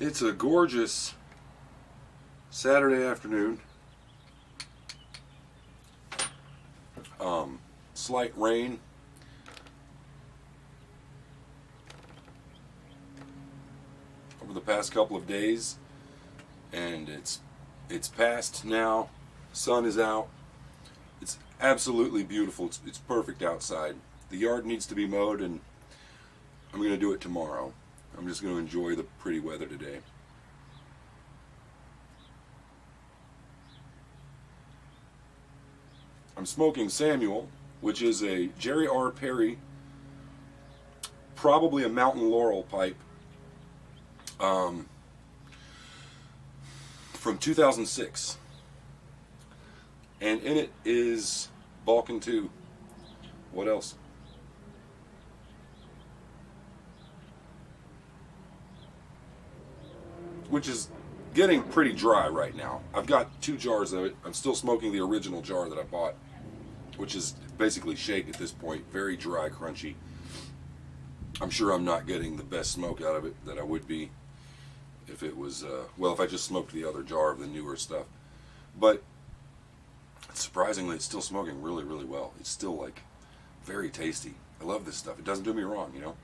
It's a gorgeous Saturday afternoon. Slight rain. Over the past couple of days, and it's past now. Sun is out. It's absolutely beautiful. It's perfect outside. The yard needs to be mowed, and I'm going to do it tomorrow. I'm just going to enjoy the pretty weather today. I'm smoking Samuel, which is a Jerry R. Perry, probably a Mountain Laurel pipe, from 2006. And in it is Balkan 2. What else? Which is getting pretty dry right now. I've got 2 jars of it. I'm still smoking the original jar that I bought, which is basically shake at this point. Very dry, crunchy. I'm sure I'm not getting the best smoke out of it that I would be if it was, well, if I just smoked the other jar of the newer stuff. But surprisingly, it's still smoking really, really well. It's still, like, very tasty. I love this stuff. It doesn't do me wrong, you know?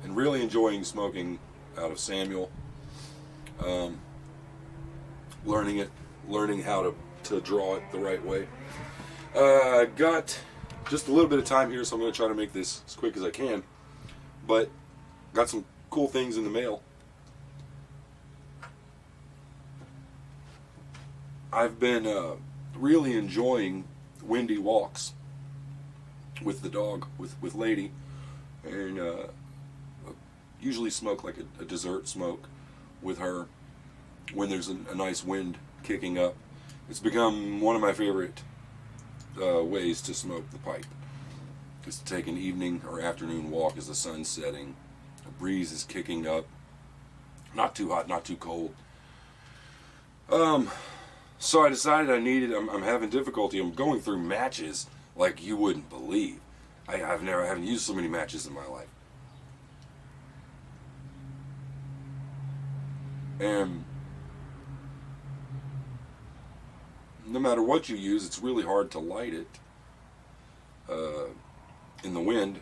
And really enjoying smoking out of Samuel. Learning how to draw it the right way. Got just a little bit of time here, so I'm going to try to make this as quick as I can. But got some cool things in the mail. I've been really enjoying windy walks with the dog, with Lady, and usually smoke like a dessert smoke with her when there's a nice wind kicking up. It's become one of my favorite ways to smoke the pipe, is to take an evening or afternoon walk as the sun's setting, a breeze is kicking up, not too hot, not too cold. So I decided I needed, I'm having difficulty, I'm going through matches like you wouldn't believe. I haven't used so many matches in my life. And no matter what you use, it's really hard to light it in the wind.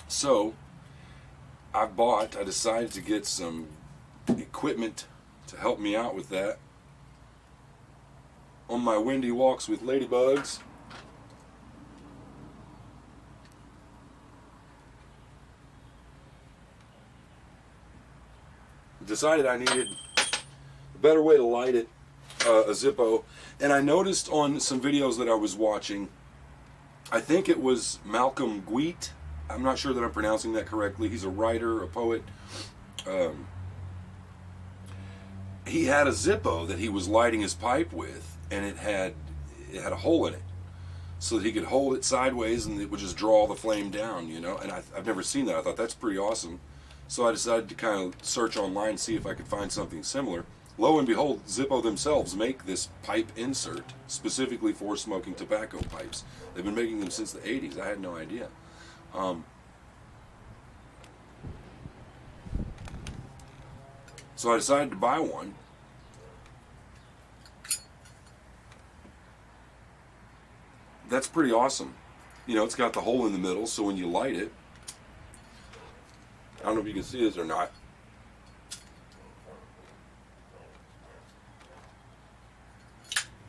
So I decided to get some equipment to help me out with that on my windy walks with ladybugs. Decided I needed a better way to light it, a Zippo, and I noticed on some videos that I was watching, I think it was Malcolm Gweet, I'm not sure that I'm pronouncing that correctly, he's a writer, a poet, he had a Zippo that he was lighting his pipe with, and it had a hole in it, so that he could hold it sideways and it would just draw the flame down, you know, and I've never seen that. I thought that's pretty awesome. So I decided to kind of search online, see if I could find something similar. Lo and behold, Zippo themselves make this pipe insert specifically for smoking tobacco pipes. They've been making them since the 80s. I had no idea. So I decided to buy one. That's pretty awesome. You know, it's got the hole in the middle, so when you light it, I don't know if you can see this or not.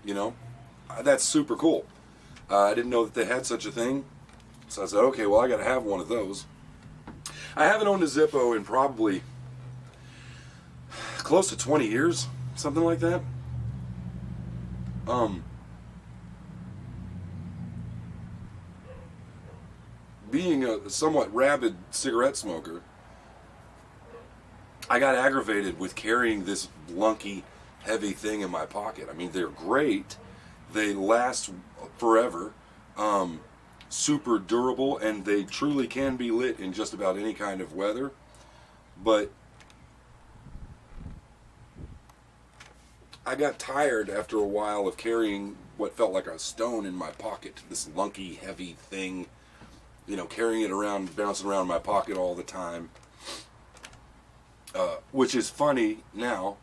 You know, that's super cool. I didn't know that they had such a thing. So I said, okay, well, I got to have one of those. I haven't owned a Zippo in probably close to 20 years, something like that. Being a somewhat rabid cigarette smoker, I got aggravated with carrying this lunky, heavy thing in my pocket. I mean, they're great. They last forever. Super durable, and they truly can be lit in just about any kind of weather. But I got tired after a while of carrying what felt like a stone in my pocket, this lunky, heavy thing, carrying it around, bouncing around in my pocket all the time. Which is funny now,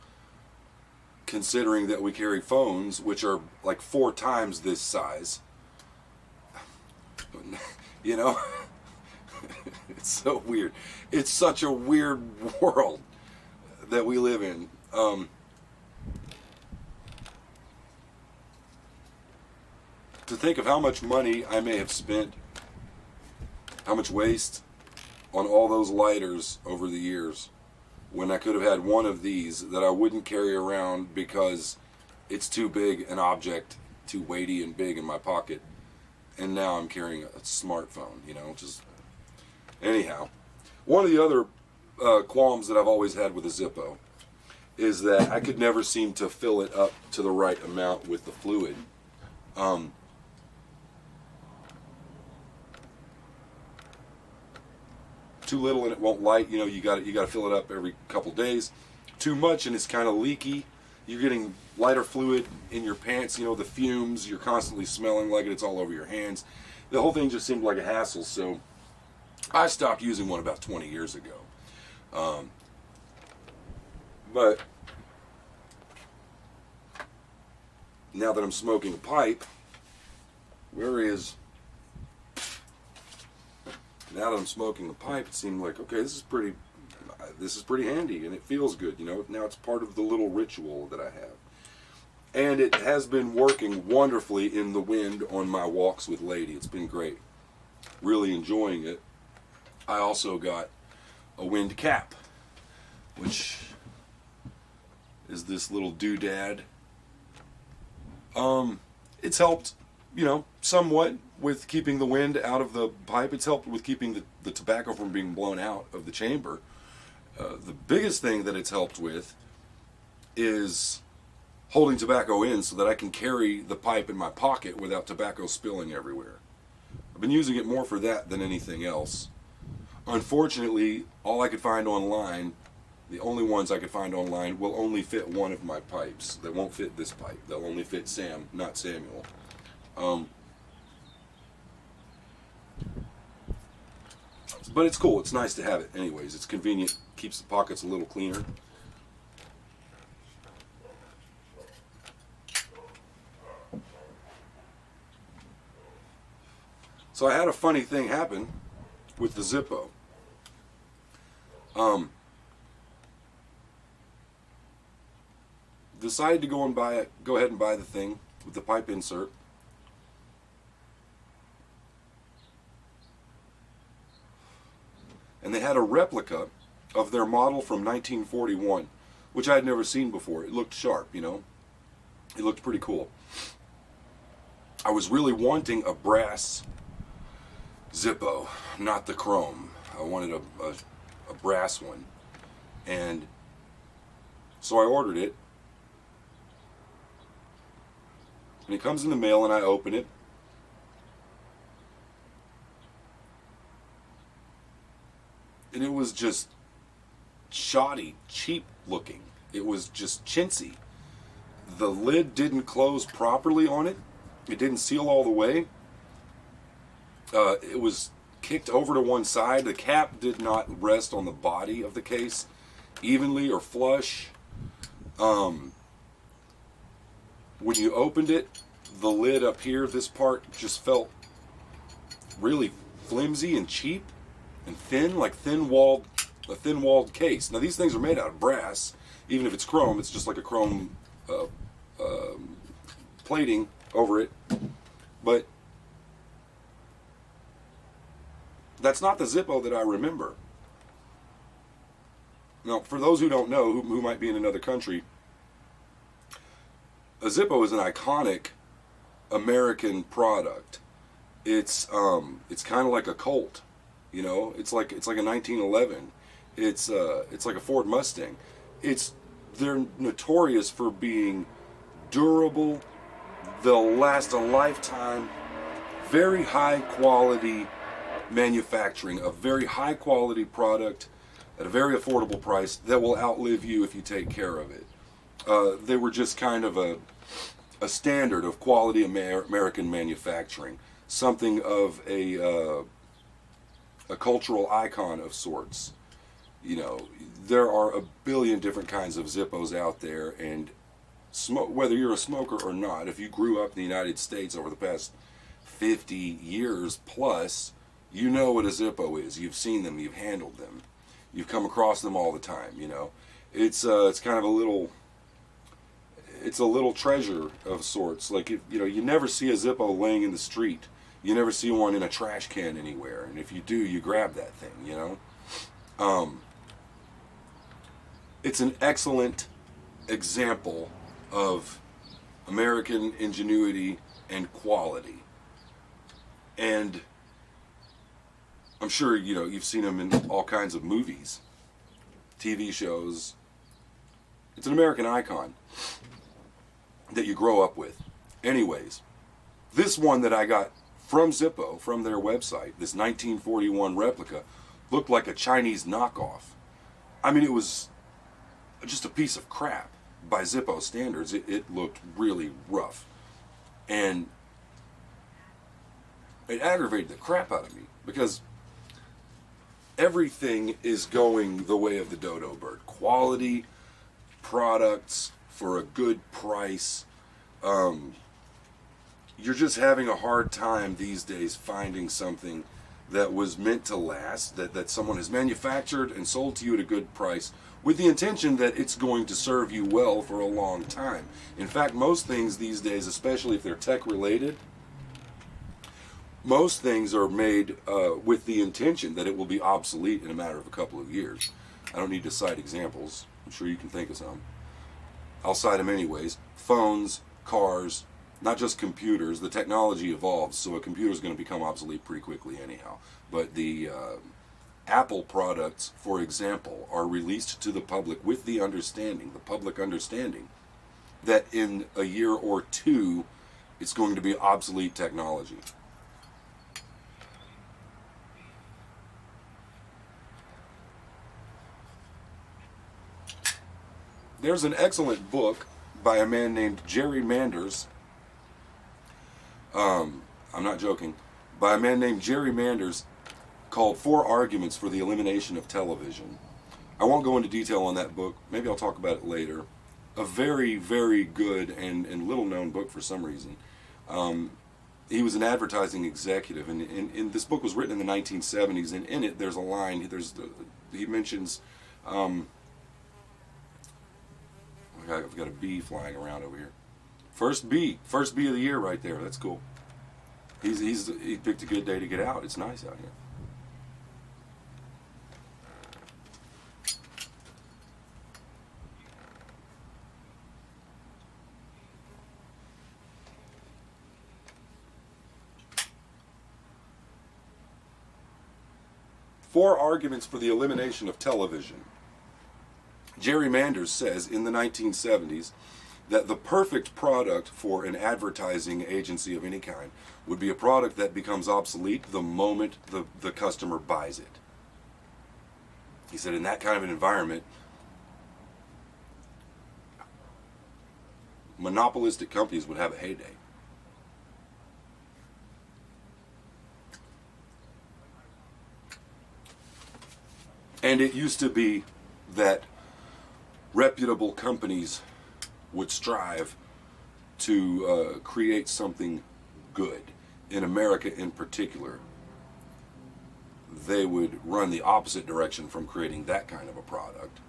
considering that we carry phones, which are like 4 times this size. you know, it's so weird. It's such a weird world that we live in. To think of how much money I may have spent, how much waste on all those lighters over the years, when I could have had one of these that I wouldn't carry around because it's too big an object, too weighty and big in my pocket. And now I'm carrying a smartphone, just... Anyhow, one of the other qualms that I've always had with a Zippo is that I could never seem to fill it up to the right amount with the fluid. Too little and it won't light. You got to fill it up every couple days. Too much and it's kind of leaky. You're getting lighter fluid in your pants. The fumes. You're constantly smelling like it. It's all over your hands. The whole thing just seemed like a hassle. So I stopped using one about 20 years ago. But now that I'm smoking a pipe, now that I'm smoking a pipe, it seemed like, okay, this is pretty handy, and it feels good. Now it's part of the little ritual that I have. And it has been working wonderfully in the wind on my walks with Lady. It's been great. Really enjoying it. I also got a wind cap, which is this little doodad. It's helped, somewhat with keeping the wind out of the pipe. It's helped with keeping the tobacco from being blown out of the chamber. The biggest thing that it's helped with is holding tobacco in so that I can carry the pipe in my pocket without tobacco spilling everywhere. I've been using it more for that than anything else. Unfortunately, all I could find online, the only ones I could find online, will only fit one of my pipes. They won't fit this pipe. They'll only fit Sam, not Samuel. But it's cool. It's nice to have it anyways. It's convenient. Keeps the pockets a little cleaner. So I had a funny thing happen with the Zippo. Decided to go ahead and buy the thing with the pipe insert. And they had a replica of their model from 1941, which I had never seen before. It looked sharp, It looked pretty cool. I was really wanting a brass Zippo, not the chrome. I wanted a brass one. And so I ordered it. And it comes in the mail and I open it. And it was just shoddy, cheap looking. It was just chintzy. The lid didn't close properly on it. It didn't seal all the way. It was kicked over to one side. The cap did not rest on the body of the case evenly or flush. When you opened it, the lid up here, this part just felt really flimsy and cheap and thin, like a thin-walled case. Now these things are made out of brass. Even if it's chrome, it's just like a chrome plating over it. But that's not the Zippo that I remember. Now, for those who don't know, who might be in another country, a Zippo is an iconic American product. It's kind of like a Colt, It's like a 1911. It's like a Ford Mustang. They're notorious for being durable. They'll last a lifetime. Very high quality manufacturing, a very high quality product at a very affordable price that will outlive you if you take care of it. They were just kind of a standard of quality American manufacturing, something of a cultural icon of sorts. You know, there are a billion different kinds of Zippos out there, and whether you're a smoker or not, if you grew up in the United States over the past 50 years plus, you know what a Zippo is. You've seen them, you've handled them, you've come across them all the time. You know, it's kind of it's a little treasure of sorts. Like, if, you know, you never see a Zippo laying in the street. You never see one in a trash can anywhere, and if you do, you grab that thing. You know, it's an excellent example of American ingenuity and quality. And I'm sure, you know, you've seen them in all kinds of movies, TV shows. It's an American icon that you grow up with. Anyways, this one that I got from Zippo, from their website, this 1941 replica, looked like a Chinese knockoff. I mean, it was just a piece of crap by Zippo standards. It looked really rough. And it aggravated the crap out of me because everything is going the way of the dodo bird. Quality products for a good price. You're just having a hard time these days finding something that was meant to last, that someone has manufactured and sold to you at a good price with the intention that it's going to serve you well for a long time. In fact, most things these days, especially if they're tech related, most things are made with the intention that it will be obsolete in a matter of a couple of years. I don't need to cite examples. I'm sure you can think of some. I'll cite them anyways. Phones, cars, not just computers. The technology evolves, so a computer is going to become obsolete pretty quickly anyhow. But the Apple products, for example, are released to the public with the public understanding, that in a year or two, it's going to be obsolete technology. There's an excellent book by a man named Jerry Manders. I'm not joking. By a man named Jerry Manders, called 4 Arguments for the Elimination of Television. I won't go into detail on that book. Maybe I'll talk about it later. A very, very good and little known book for some reason. He was an advertising executive, and this book was written in the 1970s, and in it there's a line, he mentions, I've got a bee flying around over here. First bee of the year right there. That's cool. He picked a good day to get out. It's nice out here. Four Arguments for the Elimination of Television. Jerry Manders says in the 1970s that the perfect product for an advertising agency of any kind would be a product that becomes obsolete the moment the customer buys it. He said in that kind of an environment, monopolistic companies would have a heyday. And it used to be that reputable companies would strive to create something good. In America in particular, they would run the opposite direction from creating that kind of a product.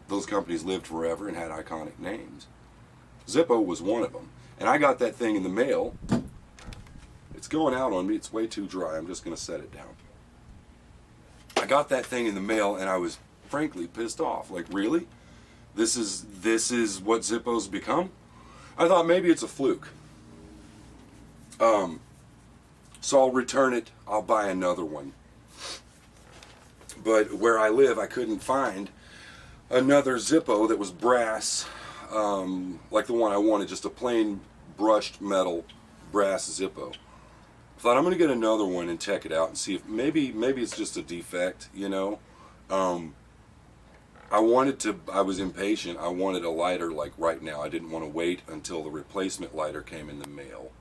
Those companies lived forever and had iconic names. Zippo was one of them. And I got that thing in the mail. It's going out on me. It's way too dry. I'm just going to set it down. I got that thing in the mail and I was frankly pissed off. Like, really? This is what Zippos become? I thought maybe it's a fluke. So I'll return it. I'll buy another one. But where I live, I couldn't find another Zippo that was brass, like the one I wanted, just a plain brushed metal brass Zippo. I thought I'm going to get another one and check it out and see if maybe it's just a defect, you know. I was impatient. I wanted a lighter like right now. I didn't want to wait until the replacement lighter came in the mail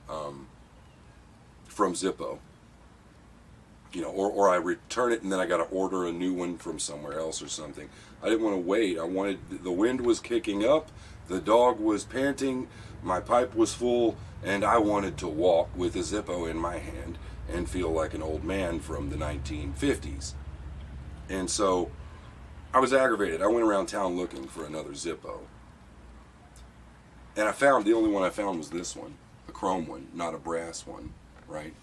from Zippo. Or I return it and then I got to order a new one from somewhere else or something. I didn't want to wait. The wind was kicking up, the dog was panting, my pipe was full, and I wanted to walk with a Zippo in my hand and feel like an old man from the 1950s. And so I was aggravated. I went around town looking for another Zippo. And the only one I found was this one, a chrome one, not a brass one, right?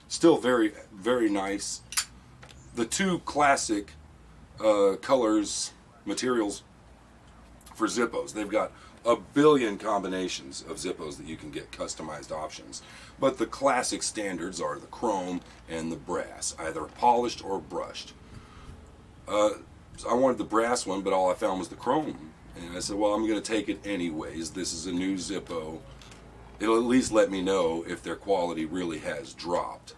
Still very, very nice. The two classic colors, materials for Zippos. They've got a billion combinations of Zippos that you can get, customized options. But the classic standards are the chrome and the brass, either polished or brushed. I wanted the brass one, but all I found was the chrome. And I said, well, I'm going to take it anyways. This is a new Zippo. It'll at least let me know if their quality really has dropped,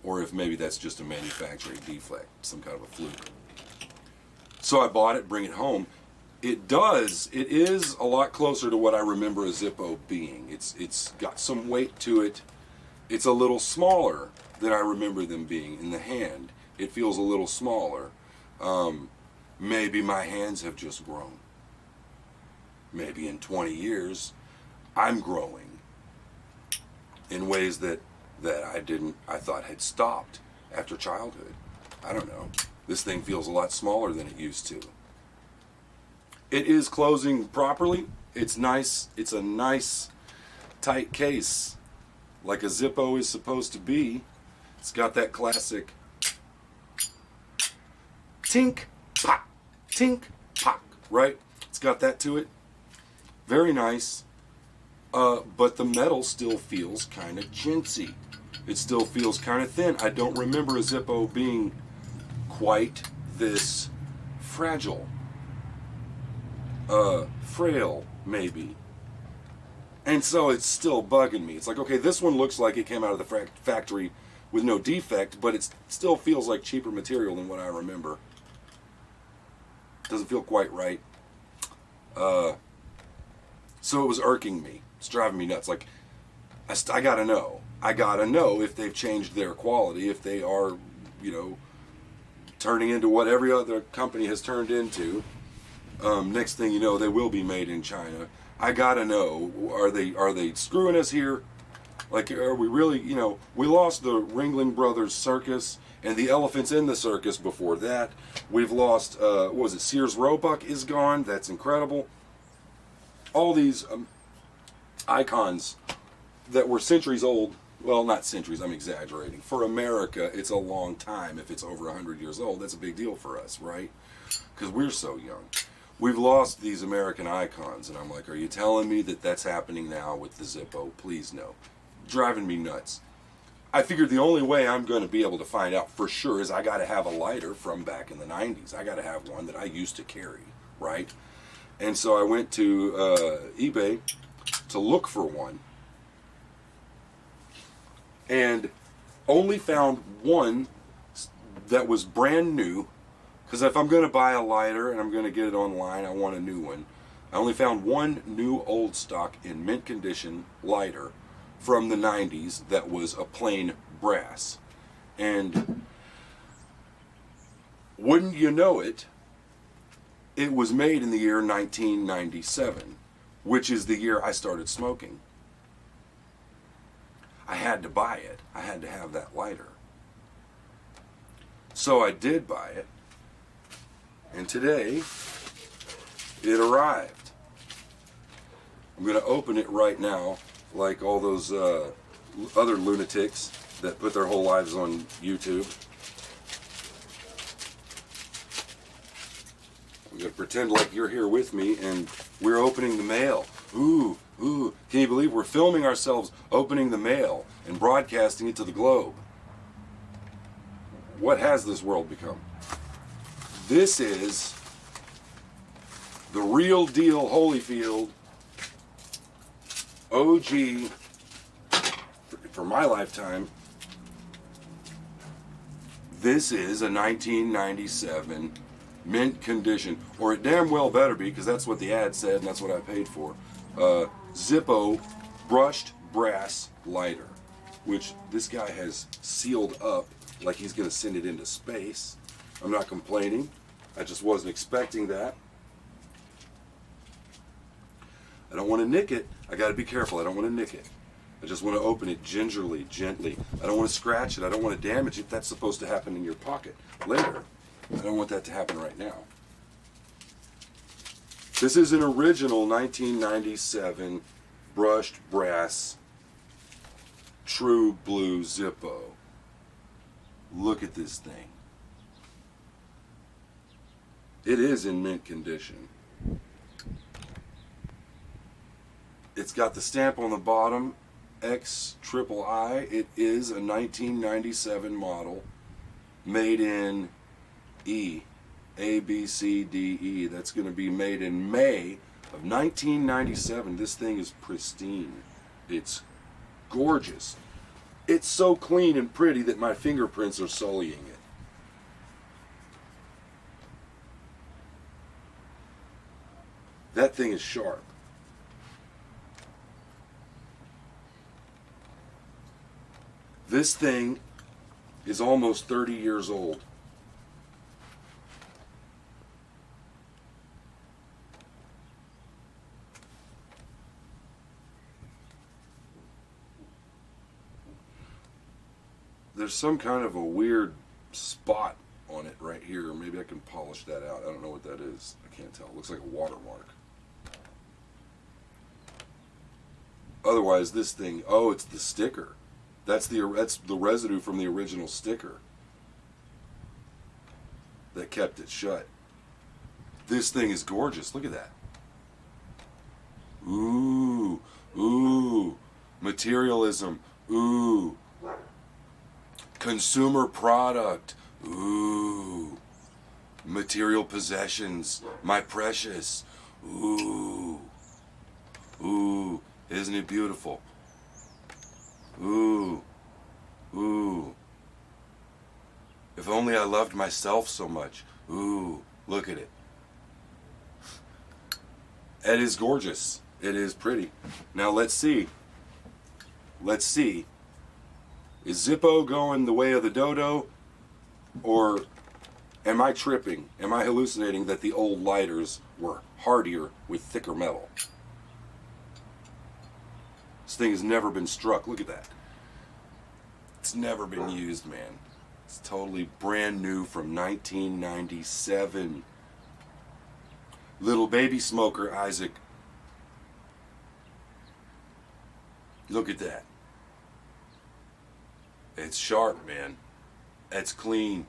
or if maybe that's just a manufacturing defect, some kind of a fluke. So I bought it, bring it home. It is a lot closer to what I remember a Zippo being. It's got some weight to it. It's a little smaller than I remember them being in the hand. It feels a little smaller. Maybe my hands have just grown. Maybe in 20 years, I'm growing in ways that I thought had stopped after childhood. I don't know. This thing feels a lot smaller than it used to. It is closing properly. It's nice. It's a nice, tight case, like a Zippo is supposed to be. It's got that classic tink, pock, right? It's got that to it. Very nice. But the metal still feels kind of chintzy. It still feels kind of thin. I don't remember a Zippo being quite this fragile. Frail, maybe. And so it's still bugging me. It's like, okay, this one looks like it came out of the factory with no defect, but it still feels like cheaper material than what I remember. Doesn't feel quite right. So it was irking me. It's driving me nuts. Like, I gotta know. I gotta know if they've changed their quality, if they are, turning into what every other company has turned into. Next thing you know, they will be made in China. I gotta know, are they screwing us here? Like, are we really, we lost the Ringling Brothers Circus and the elephants in the circus before that. We've lost, what was it, Sears Roebuck is gone. That's incredible. All these icons that were centuries old. Well, not centuries, I'm exaggerating. For America, it's a long time. If it's over 100 years old, that's a big deal for us, right? Because we're so young. We've lost these American icons, and I'm like, are you telling me that that's happening now with the Zippo? Please no. Driving me nuts. I figured the only way I'm going to be able to find out for sure is I got to have a lighter from back in the 90s. I got to have one that I used to carry, right? And so I went to eBay to look for one, and only found one that was brand new, because if I'm going to buy a lighter and I'm going to get it online, I want a new one. I only found one new old stock in mint condition lighter from the 90s that was a plain brass. And wouldn't you know it, it was made in the year 1997, which is the year I started smoking. I had to buy it. I had to have that lighter. So I did buy it. And today, it arrived. I'm going to open it right now, like all those other lunatics that put their whole lives on YouTube. I'm going to pretend like you're here with me and we're opening the mail. Ooh, can you believe we're filming ourselves opening the mail and broadcasting it to the globe? What has this world become? This is the real deal Holyfield OG for my lifetime. This is a 1997 Mint condition. Or it damn well better be, because that's what the ad said and that's what I paid for. Zippo brushed brass lighter, which this guy has sealed up like he's going to send it into space. I'm not complaining. I just wasn't expecting that. I don't want to nick it. I got to be careful. I don't want to nick it. I just want to open it gingerly, gently. I don't want to scratch it. I don't want to damage it. That's supposed to happen in your pocket later. I don't want that to happen right now. This is an original 1997 brushed brass true blue Zippo. Look at this thing. It is in mint condition. It's got the stamp on the bottom, XIII. It is a 1997 model, made in E, A, B, C, D, E. That's going to be made in May of 1997. This thing is pristine. It's gorgeous. It's so clean and pretty that my fingerprints are sullying it. That thing is sharp. This thing is almost 30 years old. There's some kind of a weird spot on it right here. Maybe I can polish that out. I don't know what that is. I can't tell. It looks like a watermark. Otherwise, this thing, oh, it's the sticker. That's the residue from the original sticker that kept it shut. This thing is gorgeous. Look at that. Ooh, ooh, materialism. Ooh, consumer product. Ooh, material possessions. My precious. Ooh, ooh, isn't it beautiful? Ooh, ooh. If only I loved myself so much. Ooh, look at it. It is gorgeous. It is pretty. Now let's see. Let's see. Is Zippo going the way of the dodo? Or am I tripping? Am I hallucinating that the old lighters were hardier with thicker metal? This thing has never been struck. Look at that. It's never been used, man. It's totally brand new from 1997. Little baby smoker, Isaac. Look at that. It's sharp, man. It's clean.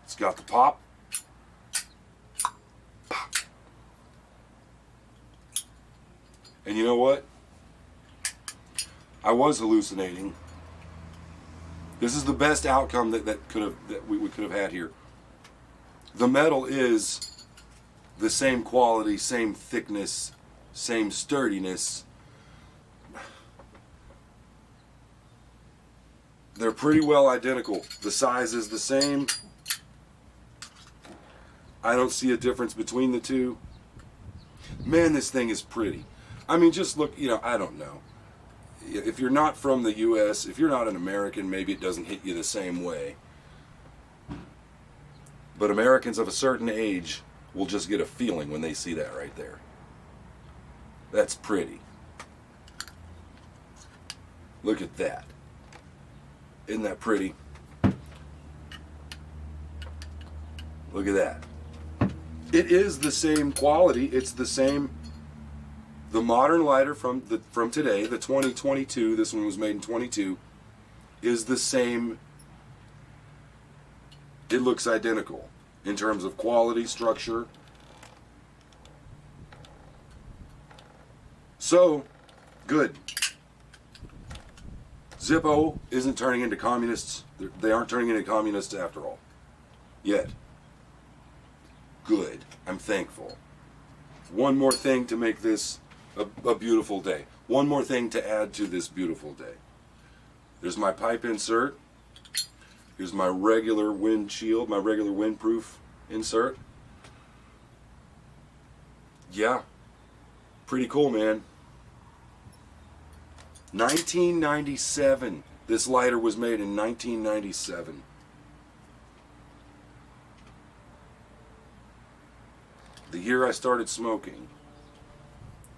It's got the pop. And you know what? I was hallucinating. This is the best outcome that we could have had here. The metal is the same quality, same thickness, same sturdiness. They're pretty well identical. The size is the same. I don't see a difference between the two. Man, this thing is pretty. I mean, just look, I don't know. If you're not from the U.S., if you're not an American, maybe it doesn't hit you the same way. But Americans of a certain age will just get a feeling when they see that right there. That's pretty. Look at that. Isn't that pretty? Look at that. It is the same quality. It's the same. The modern lighter from today, the 2022, this one was made in 22, is the same. It looks identical in terms of quality, structure. So, good. Zippo isn't turning into communists. They aren't turning into communists after all. Yet. Good. I'm thankful. One more thing to make this a beautiful day. One more thing to add to this beautiful day. There's my pipe insert. Here's my regular windshield, my regular windproof insert. Yeah, pretty cool, man. 1997. This lighter was made in 1997. The year I started smoking.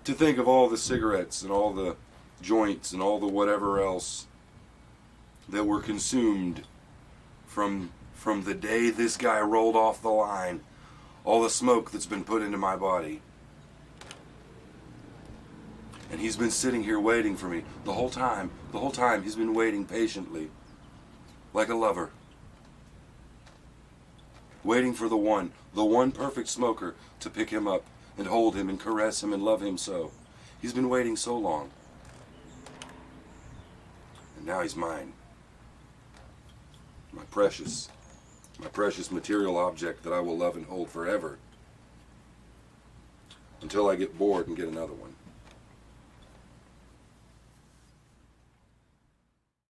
To think of all the cigarettes and all the joints and all the whatever else that were consumed from the day this guy rolled off the line. All the smoke that's been put into my body. And he's been sitting here waiting for me the whole time. The whole time he's been waiting patiently. Like a lover. Waiting for the one perfect smoker to pick him up and hold him and caress him and love him so. He's been waiting so long. And now he's mine. My precious material object that I will love and hold forever. Until I get bored and get another one.